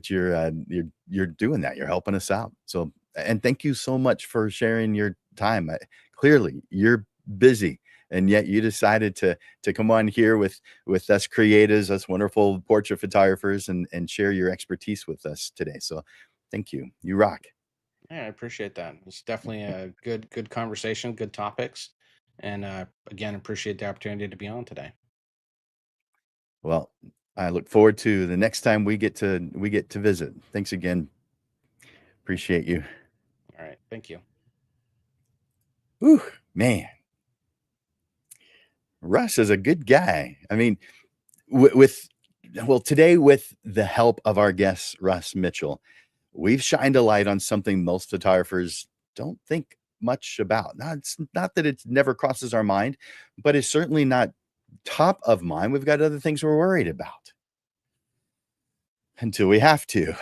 you're doing that. You're helping us out. So and thank you so much for sharing your time. Clearly, you're busy, and yet you decided to come on here with us creators, us wonderful portrait photographers, and share your expertise with us today. So thank you. You rock. Yeah, I appreciate that. It's definitely a good conversation, good topics. And again, appreciate the opportunity to be on today. Well, I look forward to the next time we get to visit. Thanks again. Appreciate you. All right. Thank you. Whew, man, Russ is a good guy. I mean, with well, today with the help of our guest Russ Mitchell, we've shined a light on something most photographers don't think much about. Now, it's not that it never crosses our mind, but it's certainly not top of mind. We've got other things we're worried about until we have to.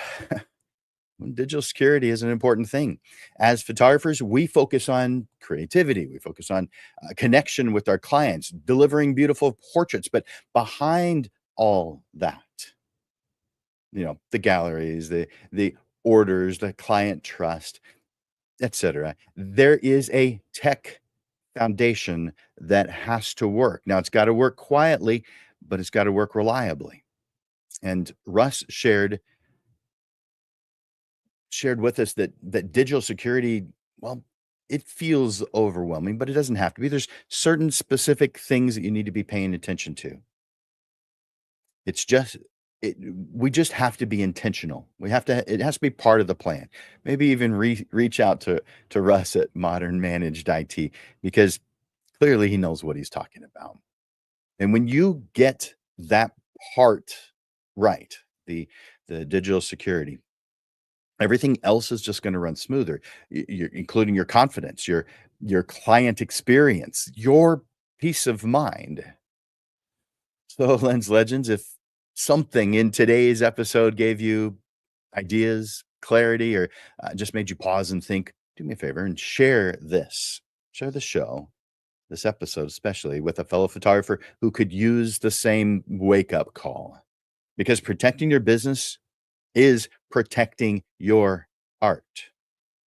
Digital security is an important thing. As photographers, we focus on creativity, we focus on connection with our clients, delivering beautiful portraits. But behind all that, the galleries, the orders, the client trust, etc., there is a tech foundation that has to work. Now, it's got to work quietly, but it's got to work reliably. And Russ shared with us that digital security, well, it feels overwhelming, but it doesn't have to be. There's certain specific things that you need to be paying attention to. It's just it we just have to be intentional. It has to be part of the plan. Maybe even reach out to Russ at Modern Managed IT, because clearly he knows what he's talking about. And when you get that part right, the digital security, everything else is just going to run smoother, including your confidence, your client experience, your peace of mind. So, Lens Legends, if something in today's episode gave you ideas, clarity, or just made you pause and think, do me a favor and share the show, this episode especially, with a fellow photographer who could use the same wake up call, because protecting your business is protecting your art.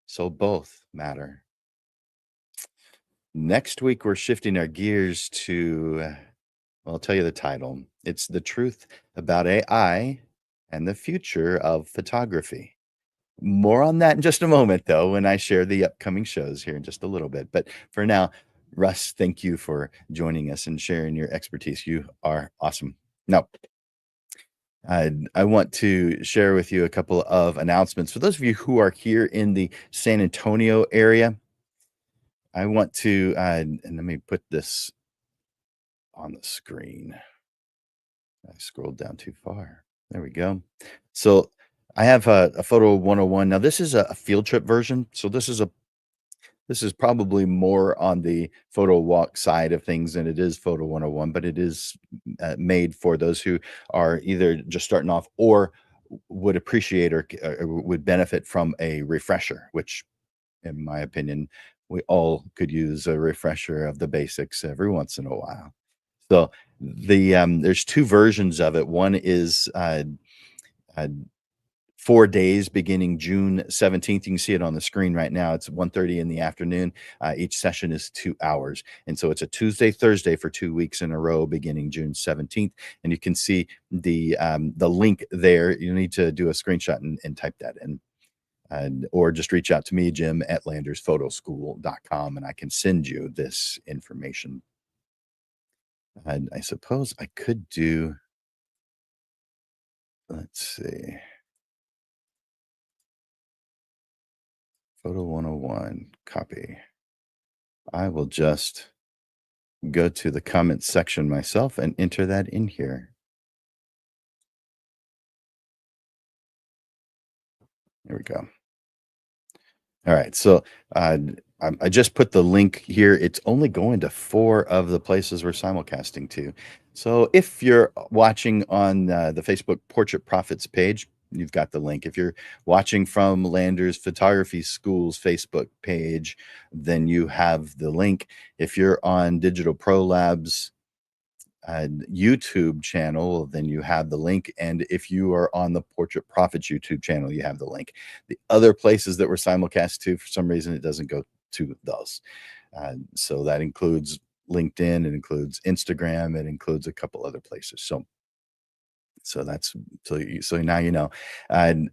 So both matter. Next week, we're shifting our gears to, well, I'll tell you the title. It's The Truth About AI and the Future of Photography. More on that in just a moment, though, when I share the upcoming shows here in just a little bit. But for now, Russ, thank you for joining us and sharing your expertise. You are awesome. Now, I want to share with you a couple of announcements. For those of you who are here in the San Antonio area, I want to, and let me put this on the screen. I scrolled down too far. There we go. So I have a photo 101. Now this is a field trip version. So this is probably more on the photo walk side of things than it is photo 101, but it is made for those who are either just starting off or would appreciate or would benefit from a refresher, which in my opinion, we all could use a refresher of the basics every once in a while. So there's two versions of it. One is uh, 4 days beginning June 17th. You can see it on the screen right now. It's 1:30 in the afternoon. Each session is 2 hours. And so it's a Tuesday, Thursday for 2 weeks in a row beginning June 17th. And you can see the link there. You need to do a screenshot and type that in. Or just reach out to me, Jim, at landersphotoschool.com, and I can send you this information. And I suppose I could do, let's see, photo 101, copy. I will just go to the comments section myself and enter that in here. There we go. All right. So I just put the link here. It's only going to 4 of the places we're simulcasting to. So if you're watching on the Facebook Portrait Profits page, you've got the link. If you're watching from Landers Photography School's Facebook page, then you have the link. If you're on Digital Pro Labs YouTube channel, then you have the link. And if you are on the Portrait Profits YouTube channel, you have the link. The other places that we're simulcast to, for some reason, it doesn't go to those. So that includes LinkedIn, it includes Instagram, it includes a couple other places. So that's so now you know.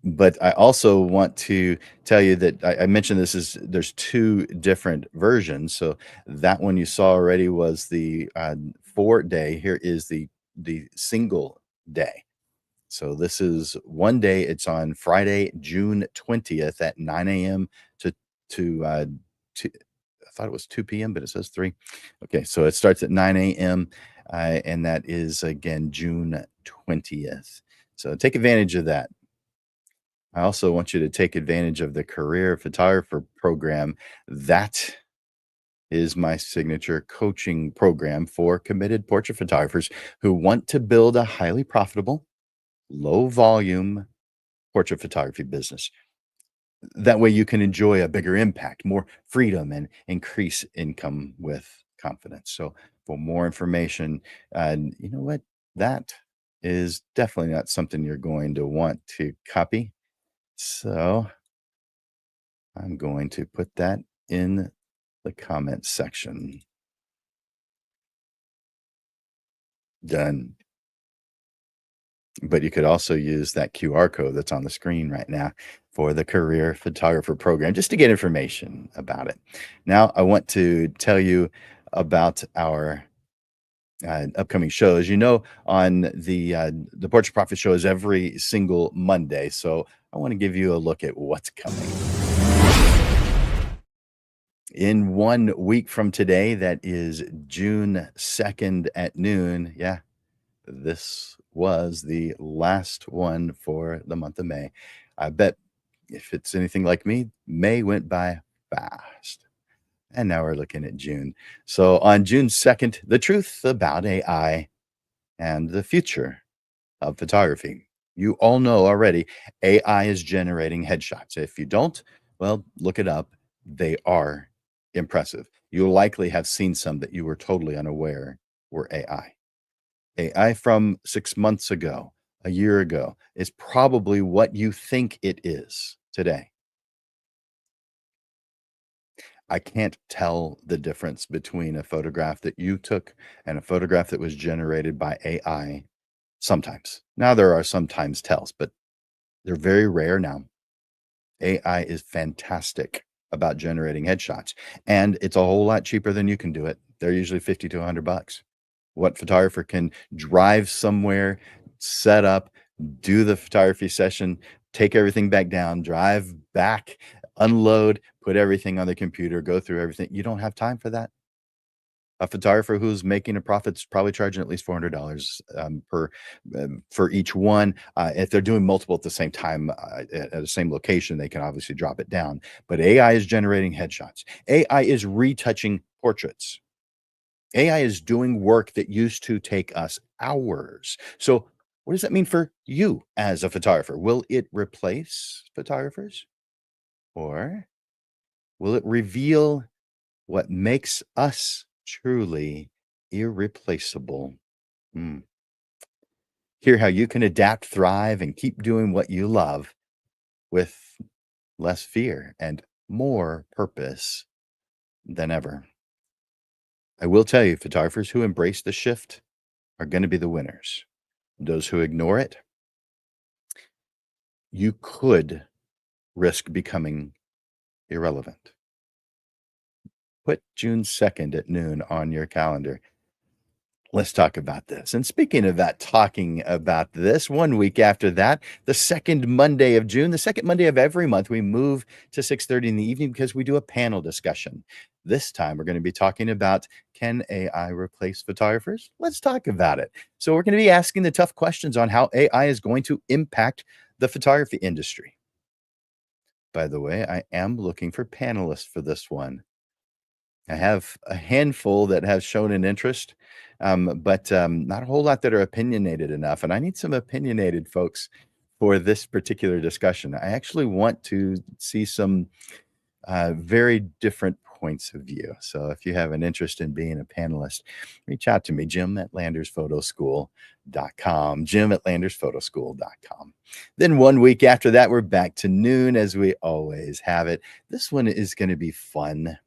But I also want to tell you that I mentioned there's 2 different versions. So that one you saw already was the 4-day. Here is the single day. So this is one day. It's on Friday, June 20th at 9 a.m. to I thought it was 2 p.m., but it says 3. Okay, so it starts at 9 a.m. And that is again June 20th. So take advantage of that. I also want you to take advantage of the Career Photographer program. That is my signature coaching program for committed portrait photographers who want to build a highly profitable, low volume portrait photography business. That way you can enjoy a bigger impact, more freedom, and increase income with confidence. So, for more information, you know what? That is definitely not something you're going to want to copy. So, I'm going to put that in the comments section. Done. But you could also use that QR code that's on the screen right now for the career photographer program just to get information about it. Now, I want to tell you about our upcoming shows. You know, on the Portrait Profit show is every single Monday. So I want to give you a look at what's coming. In 1 week from today, that is June 2nd at noon. Yeah, this was the last one for the month of May. I bet if it's anything like me, May went by fast. And now we're looking at June. So on June 2nd, the truth about AI and the future of photography. You all know already AI is generating headshots. If you don't, well, look it up. They are impressive. You'll likely have seen some that you were totally unaware were AI. AI from 6 months ago, a year ago, is probably what you think it is today. I can't tell the difference between a photograph that you took and a photograph that was generated by AI sometimes. Now, there are sometimes tells, but they're very rare now. AI is fantastic about generating headshots, and it's a whole lot cheaper than you can do it. They're usually 50 to $100. What photographer can drive somewhere, set up, do the photography session, take everything back down, drive back, unload, put everything on the computer, go through everything? You don't have time for that. A photographer who's making a profit is probably charging at least $400 per for each one. If they're doing multiple at the same time at the same location, they can obviously drop it down. But AI is generating headshots. AI is retouching portraits. AI is doing work that used to take us hours. So, what does that mean for you as a photographer? Will it replace photographers, or will it reveal what makes us truly irreplaceable? Hmm. Hear how you can adapt, thrive, and keep doing what you love with less fear and more purpose than ever. I will tell you, photographers who embrace the shift are going to be the winners. Those who ignore it, you could risk becoming irrelevant. Put June 2nd at noon on your calendar. Let's talk about this. And speaking of that, talking about this, 1 week after that, the second Monday of June, the second Monday of every month, we move to 6:30 in the evening because we do a panel discussion. This time, we're going to be talking about, can AI replace photographers? Let's talk about it. So we're going to be asking the tough questions on how AI is going to impact the photography industry. By the way, I am looking for panelists for this one. I have a handful that have shown an interest, but not a whole lot that are opinionated enough. And I need some opinionated folks for this particular discussion. I actually want to see some very different points of view. So if you have an interest in being a panelist, reach out to me, Jim at landersphotoschool.com, Jim at landersphotoschool.com. Then 1 week after that, we're back to noon as we always have it. This one is going to be fun.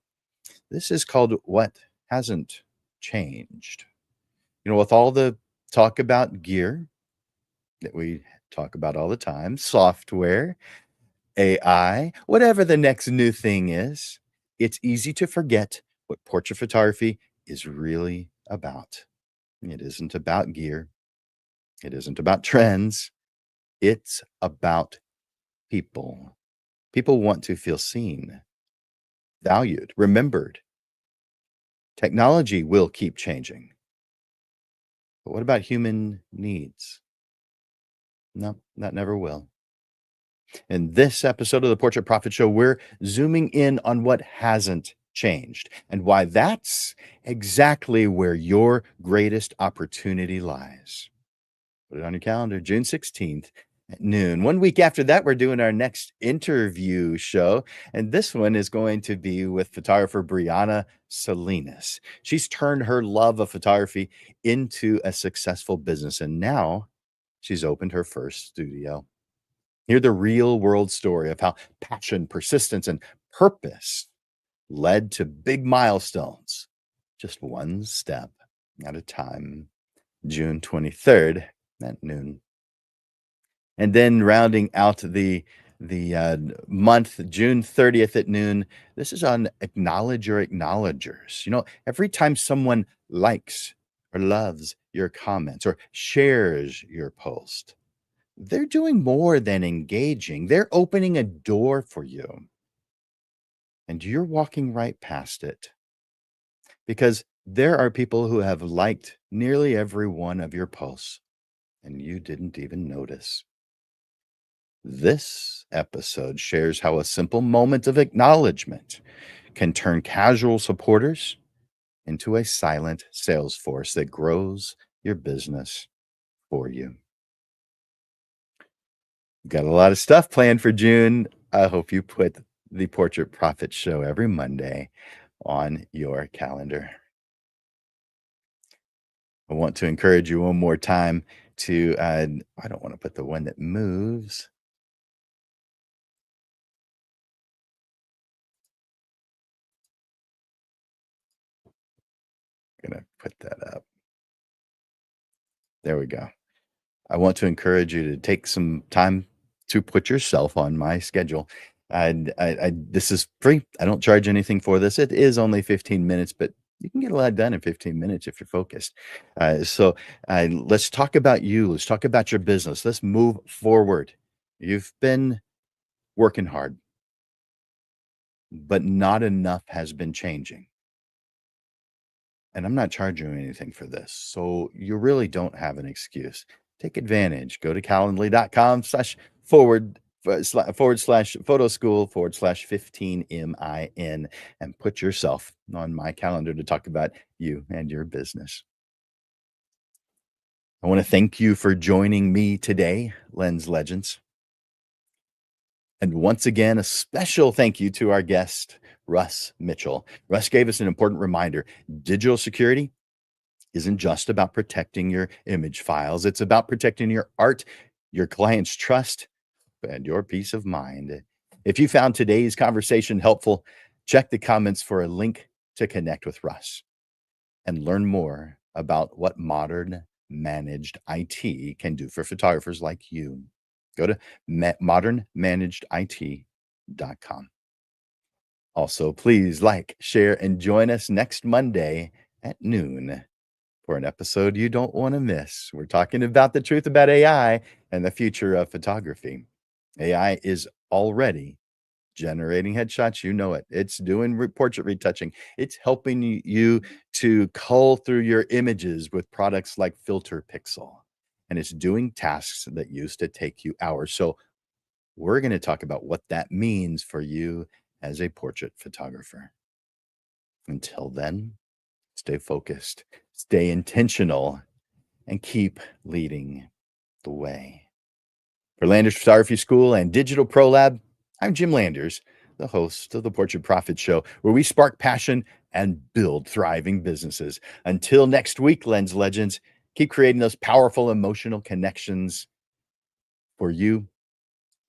This is called What Hasn't Changed. You know, with all the talk about gear that we talk about all the time, software, AI, whatever the next new thing is, it's easy to forget what portrait photography is really about. It isn't about gear, it isn't about trends, it's about people. People want to feel seen, valued, remembered. Technology will keep changing. But what about human needs? No, that never will. In this episode of the Portrait Profit Show, we're zooming in on what hasn't changed and why that's exactly where your greatest opportunity lies. Put it on your calendar, June 16th at noon. 1 week after that, we're doing our next interview show, and this one is going to be with photographer Brianna Salinas. She's turned her love of photography into a successful business, and now she's opened her first studio. Hear the real world story of how passion, persistence, and purpose led to big milestones, just one step at a time. June 23rd at noon. And then rounding out the month, June 30th at noon, this is on Acknowledge Your Acknowledgers. Every time someone likes or loves your comments or shares your post, they're doing more than engaging. They're opening a door for you. And you're walking right past it because there are people who have liked nearly every one of your posts and you didn't even notice. This episode shares how a simple moment of acknowledgement can turn casual supporters into a silent sales force that grows your business for you. Got a lot of stuff planned for June. I hope you put the Portrait Profit Show every Monday on your calendar. I want to encourage you one more time to, I don't want to put the one that moves. I'm going to put that up. There we go. I want to encourage you to take some time to put yourself on my schedule. And this is free. I don't charge anything for this. It is only 15 minutes, but you can get a lot done in 15 minutes if you're focused. So let's talk about you. Let's talk about your business. Let's move forward. You've been working hard, but not enough has been changing. And I'm not charging you anything for this. So you really don't have an excuse. Take advantage. Go to calendly.com/forward / photo school / 15MIN and put yourself on my calendar to talk about you and your business. I want to thank you for joining me today, Lens Legends. And once again, a special thank you to our guest, Russ Mitchell. Russ gave us an important reminder. Digital security isn't just about protecting your image files. It's about protecting your art, your clients' trust, and your peace of mind. If you found today's conversation helpful, check the comments for a link to connect with Russ and learn more about what modern managed IT can do for photographers like you. Go to modernmanagedit.com. Also, please like, share, and join us next Monday at noon for an episode you don't want to miss. We're talking about the truth about AI and the future of photography. AI is already generating headshots. You know it. It's doing portrait retouching. It's helping you to cull through your images with products like Filter Pixel. And it's doing tasks that used to take you hours. So we're going to talk about what that means for you as a portrait photographer. Until then, stay focused, stay intentional, and keep leading the way. For Landers Photography School and Digital Pro Lab, I'm Jim Landers, the host of the Portrait Profit Show, where we spark passion and build thriving businesses. Until next week, Lens Legends, keep creating those powerful emotional connections for you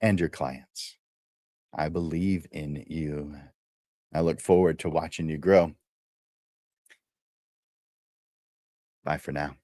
and your clients. I believe in you. I look forward to watching you grow. Bye for now.